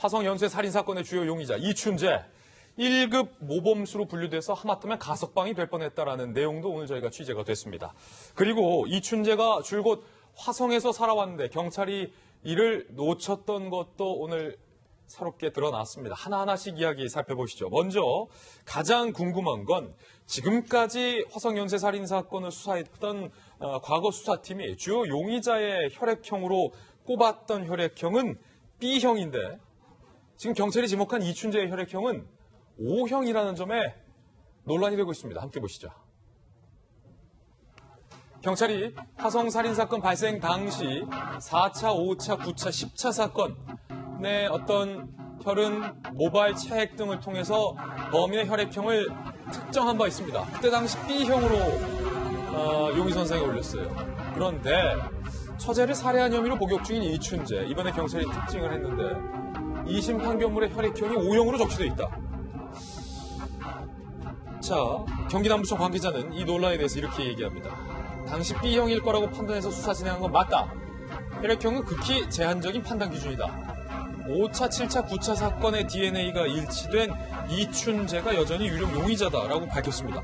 화성 연쇄 살인 사건의 주요 용의자 이춘재 1급 모범수로 분류돼서 하마터면 가석방이 될 뻔했다라는 내용도 오늘 저희가 취재가 됐습니다. 그리고 이춘재가 줄곧 화성에서 살아왔는데 경찰이 이를 놓쳤던 것도 오늘 새롭게 드러났습니다. 하나하나씩 이야기 살펴보시죠. 먼저 가장 궁금한 건 지금까지 화성 연쇄 살인 사건을 수사했던 과거 수사팀이 주요 용의자의 혈액형으로 꼽았던 혈액형은 B형인데 지금 경찰이 지목한 이춘재의 혈액형은 O형이라는 점에 논란이 되고 있습니다. 함께 보시죠. 경찰이 화성 살인 사건 발생 당시 4차, 5차, 9차, 10차 사건의 어떤 혈흔, 모발 체액 등을 통해서 범인의 혈액형을 특정한 바 있습니다. 그때 당시 B형으로 용의 선상에 올렸어요. 그런데 처제를 살해한 혐의로 복역 중인 이춘재, 이번에 경찰이 특징을 했는데 2심 판결문의 혈액형이 O형으로 적시돼 있다. 자, 경기남부청 관계자는 이 논란에 대해서 이렇게 얘기합니다. 당시 B형일 거라고 판단해서 수사 진행한 건 맞다. 혈액형은 극히 제한적인 판단 기준이다. 5차, 7차, 9차 사건의 DNA가 일치된 이춘재가 여전히 유력 용의자다라고 밝혔습니다.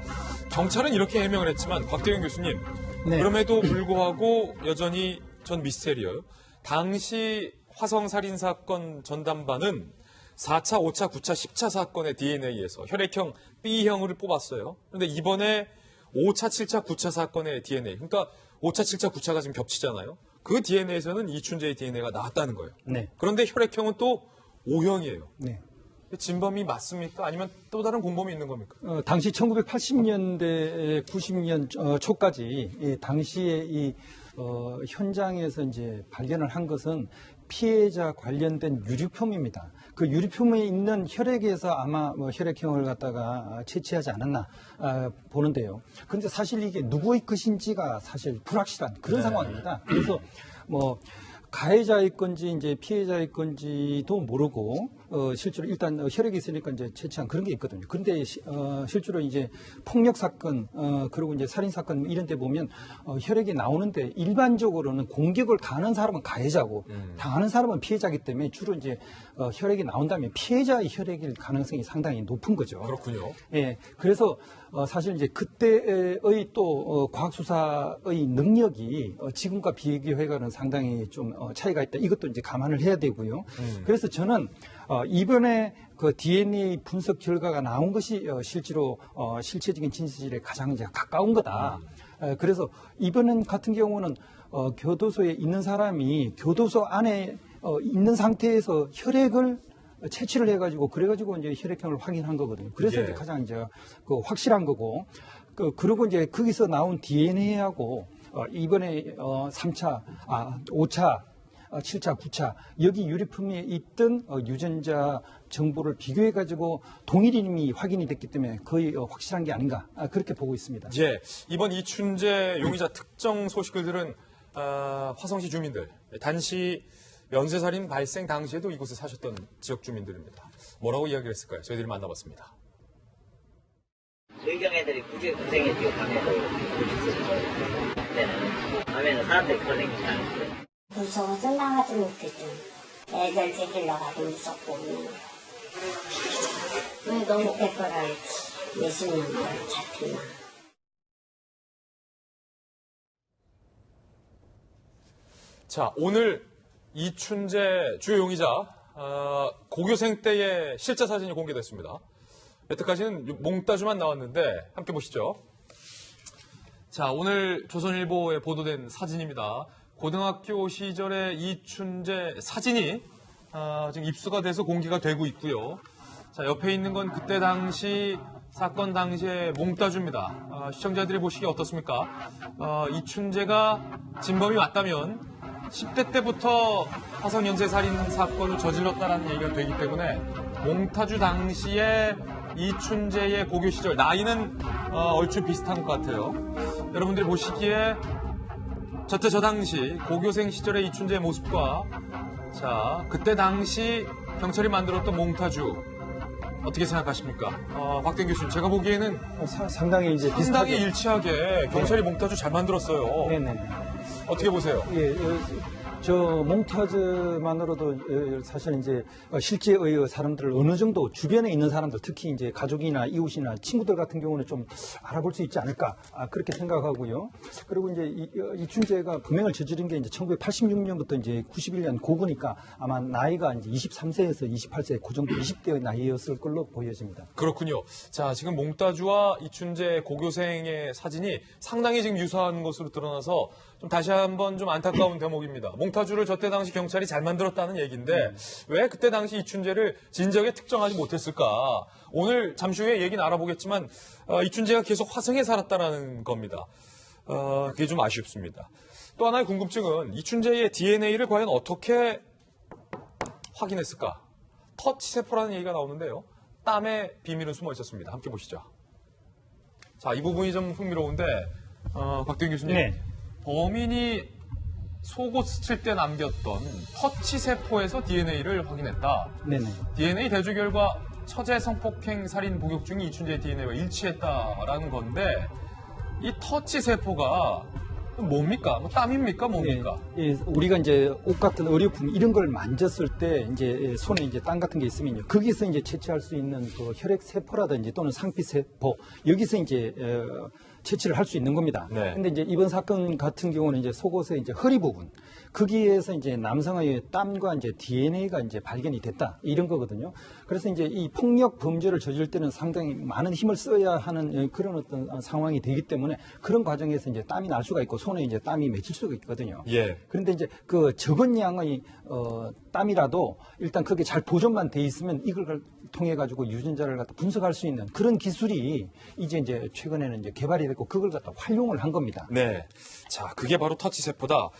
경찰은 이렇게 해명을 했지만 곽대현 교수님, 네. 그럼에도 불구하고 여전히 전 미스테리어요. 당시 화성살인사건 전담반은 4차, 5차, 9차, 10차 사건의 DNA에서 혈액형 B형을 뽑았어요. 그런데 이번에 5차, 7차, 9차 사건의 DNA, 그러니까 5차, 7차, 9차가 지금 겹치잖아요. 그 DNA에서는 이춘재의 DNA가 나왔다는 거예요. 네. 그런데 혈액형은 또 O형이에요. 네. 진범이 맞습니까? 아니면 또 다른 공범이 있는 겁니까? 당시 1980년대, 90년 초까지 당시에 이 현장에서 이제 발견을 한 것은 피해자 관련된 유류품입니다. 그 유류품에 있는 혈액에서 아마 혈액형을 갖다가 채취하지 않았나 보는데요. 그런데 사실 이게 누구의 것인지가 사실 불확실한 그런 상황입니다. 그래서 가해자의 건지 이제 피해자의 건지도 모르고 실제로 일단 혈액이 있으니까 이제 채취한 그런 게 있거든요. 그런데 실제로 이제 폭력 사건 그리고 이제 살인 사건 이런 데 보면 혈액이 나오는데 일반적으로는 공격을 당하는 사람은 가해자고 당하는 사람은 피해자이기 때문에 주로 이제 혈액이 나온다면 피해자의 혈액일 가능성이 상당히 높은 거죠. 그렇군요. 예. 그래서 사실 이제 그때의 또 과학 수사의 능력이 지금과 비교해가는 상당히 좀 차이가 있다. 이것도 이제 감안을 해야 되고요. 그래서 저는 이번에 그 DNA 분석 결과가 나온 것이 실제로 실체적인 진실에 가장 이제 가까운 거다. 그래서 이번 같은 경우는 교도소에 있는 사람이 교도소 안에 있는 상태에서 혈액을 채취를 해가지고 그래가지고 이제 혈액형을 확인한 거거든요. 그래서 이제 가장 이제 그 확실한 거고 그리고 이제 거기서 나온 DNA하고 이번에 3차, 5차, 7차, 9차 여기 유류품에 있던 유전자 정보를 비교해가지고 동일인이 확인이 됐기 때문에 거의 확실한 게 아닌가 그렇게 보고 있습니다. 예, 이번 이춘재 용의자 특정 소식을 들은 화성시 주민들, 단시 연쇄살인 발생 당시에도 이곳에 사셨던 지역 주민들입니다. 뭐라고 이야기를 했을까요? 저희들이 만나봤습니다. 의경 애들이 굳이 고생해주고 밤에도 그때는 밤에는 사람들이 그런 얘기 잘 안 해요. 무서워서 나가지 못했죠. 애들 데리러 가기 무섭고 왜 너무 백거를 몇십 년 만에 잡히나. 자, 오늘 이춘재 주요 용의자 고교생 때의 실제 사진이 공개됐습니다. 여태까지는 몽따주만 나왔는데 함께 보시죠. 자, 오늘 조선일보에 보도된 사진입니다. 고등학교 시절의 이춘재 사진이 지금 입수가 돼서 공개가 되고 있고요. 자, 옆에 있는 건 그때 당시 사건 당시의 몽따주입니다. 시청자들이 보시기에 어떻습니까? 이춘재가 진범이 맞다면 10대 때부터 화성 연쇄 살인 사건을 저질렀다는 얘기가 되기 때문에 몽타주 당시에 이춘재의 고교 시절 나이는 얼추 비슷한 것 같아요. 여러분들이 보시기에 저 당시 고교생 시절의 이춘재의 모습과 자 그때 당시 경찰이 만들었던 몽타주 어떻게 생각하십니까? 곽대현 교수님, 제가 보기에는 상당히 이제 상당히 일치하게 경찰이 몽타주 잘 만들었어요. 네네. 어떻게 보세요? 예, 저 몽타주만으로도 사실 이제 실제의 사람들을 어느 정도 주변에 있는 사람들, 특히 이제 가족이나 이웃이나 친구들 같은 경우는 좀 알아볼 수 있지 않을까 그렇게 생각하고요. 그리고 이제 이춘재가 범행을 저지른 게 이제 1986년부터 이제 91년 고거니까 아마 나이가 이제 23세에서 28세 그 정도 20대의 나이였을 걸로 보여집니다. 그렇군요. 자, 지금 몽따주와 이춘재 고교생의 사진이 상당히 지금 유사한 것으로 드러나서 좀 다시 한번 좀 안타까운 대목입니다. 몽타주를 저때 당시 경찰이 잘 만들었다는 얘기인데 왜 그때 당시 이춘재를 진작에 특정하지 못했을까? 오늘 잠시 후에 얘기는 알아보겠지만 이춘재가 계속 화성에 살았다는 겁니다. 그게 좀 아쉽습니다. 또 하나의 궁금증은 이춘재의 DNA를 과연 어떻게 확인했을까? 터치세포라는 얘기가 나오는데요. 땀에 비밀은 숨어 있었습니다. 함께 보시죠. 자, 이 부분이 좀 흥미로운데 박대현 교수님. 네. 범인이 속옷 스칠 때 남겼던 터치세포에서 DNA를 확인했다. 네네. DNA 대조 결과 처제 성폭행 살인 복역 중인 이춘재의 DNA와 일치했다라는 건데 이 터치세포가 뭡니까? 뭐 땀입니까? 뭡니까? 예, 우리가 이제 옷 같은 의료품 이런 걸 만졌을 때 이제 손에 이제 땀 같은 게 있으면요. 거기서 이제 채취할 수 있는 그 혈액 세포라든지 또는 상피 세포 여기서 이제 채취를 할 수 있는 겁니다. 네. 근데 이제 이번 사건 같은 경우는 이제 속옷의 이제 허리 부분 거기에서 이제 남성의 땀과 이제 DNA가 이제 발견이 됐다 이런 거거든요. 그래서 이제 이 폭력 범죄를 저질 때는 상당히 많은 힘을 써야 하는 그런 어떤 상황이 되기 때문에 그런 과정에서 이제 땀이 날 수가 있고 손에 이제 땀이 맺힐 수가 있거든요. 예. 그런데 이제 그 적은 양의 땀이라도 일단 그게 잘 보존만 돼 있으면 이걸 통해 가지고 유전자를 갖다 분석할 수 있는 그런 기술이 이제 최근에는 이제 개발이 됐고 그걸 갖다 활용을 한 겁니다. 네. 자, 그게 바로 터치세포다.